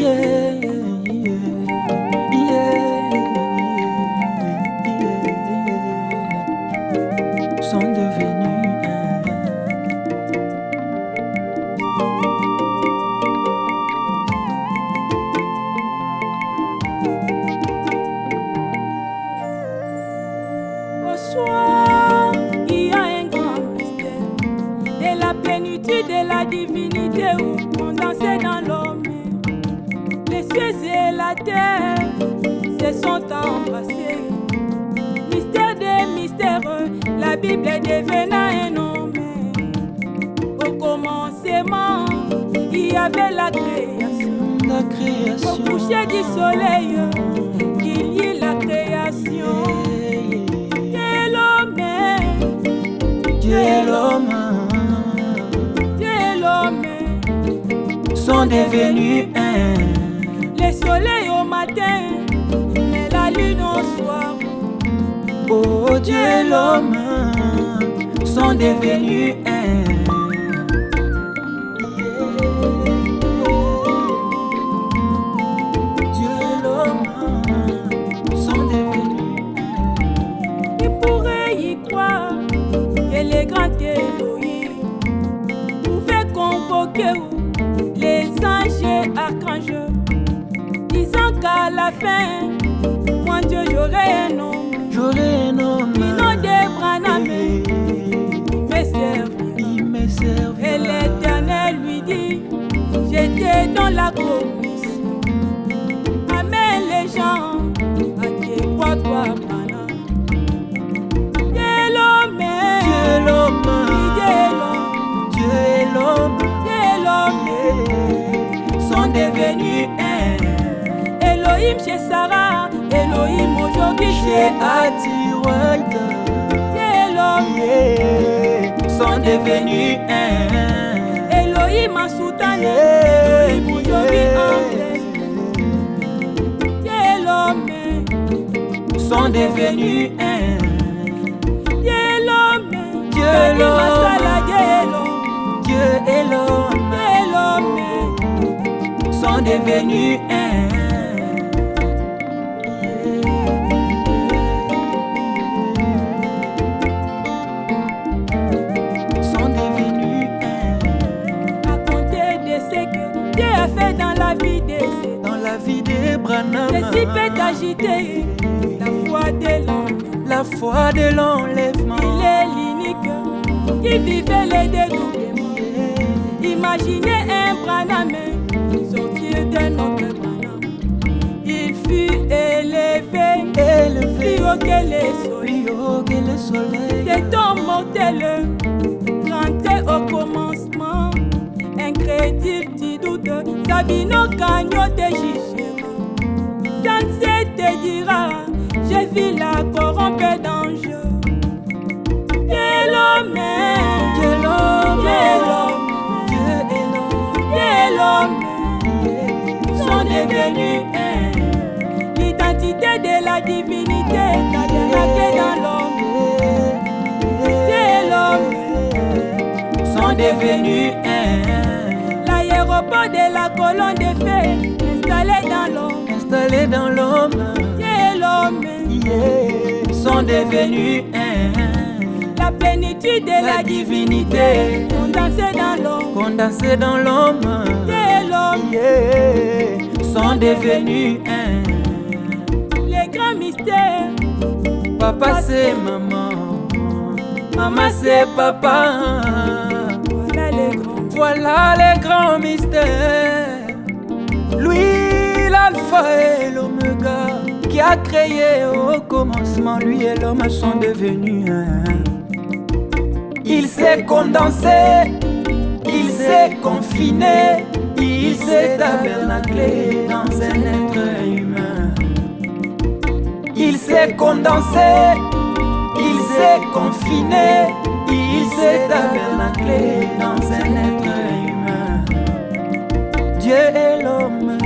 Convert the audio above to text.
yeah, yeah, yeah, sont devenus un. Au soir, il y a un grand mystère de la plénitude de la divinité où on dansait dans l'homme. Les cieux et la terre se sont embrassés. Mystère des mystères, la Bible est devenue un homme. Au commencement, il y avait la création. La création. Au coucher du soleil, il y eut la création. Dieu et l'homme, Dieu et l'homme sont devenus un. Le soleil au matin, mais la lune au soir. Oh, Dieu et l'homme sont devenus un. Dieu et l'homme sont devenus un. Il pourrait y croire que les grands Elohim pouvaient convoquer les anges et archanges, disant qu'à la fin, moi Dieu j'aurai un nom. J'aurai un homme. Inondé Branham, Il me servira. et l'Éternel lui dit, j'étais dans la commission. Amène les gens à tes croix, toi, Branham. Dieu est l'homme, Dieu et l'homme, Dieu est l'homme, Dieu et l'homme Dieu est l'homme, sont devenus un. Elohim chez Sarah, Elohim aujourd'hui Chez chez Adi White, Dieu est l'homme, sont devenus un. Elohim en soutane, Elohim aujourd'hui en veste. Dieu est l'homme, Sont devenus un. Dieu est l'homme, Dieu est Kadi Masala, l'homme, Dieu est l'homme, Dieu et l'homme Dieu est l'homme, sont devenus un. Sont devenus un. à compter de ce que Dieu a fait dans la vie de ces Dans la vie d'Abraham, ceci peut agiter la foi de l'homme. la foi de l'enlèvement. Il est l'unique qui vivait les dédoublements. Imaginez un Branham sortir de notre Branham. Il fut élevé, plus haut que les soleils. Plus haut que le soleil. Cet homme mortel, rentré au commencement, incrédule, tu doutes, Sabino Cagnon te jugera. Sans te dira, j'ai vu la corrompue d'ange. Dieu est l'homme, Dieu est l'homme, Dieu est l'homme, Dieu est l'homme, Dieu est l'homme, sont devenus un. L'identité de la divinité tabernaclée dans l'homme. Dieu est l'homme, sont devenus un. l'aéroport de la colonne de feu installé dans l'homme. Installés dans l'homme, Dieu est l'homme, sont devenus un. la plénitude de la divinité condensée dans l'homme. Condensés dans l'homme, Dieu est l'homme, sont devenus un. les grands mystères. Papa c'est maman, maman c'est papa. Voilà les grands. Voilà les grands mystères. Lui l'alpha et l'oméga, qui a créé au commencement. Lui et l'homme sont devenus un. Il s'est condensé, il s'est confiné, il s'est tabernaclé dans un être humain. Il s'est condensé, il s'est confiné, il s'est tabernaclé dans un être humain. Dieu et l'homme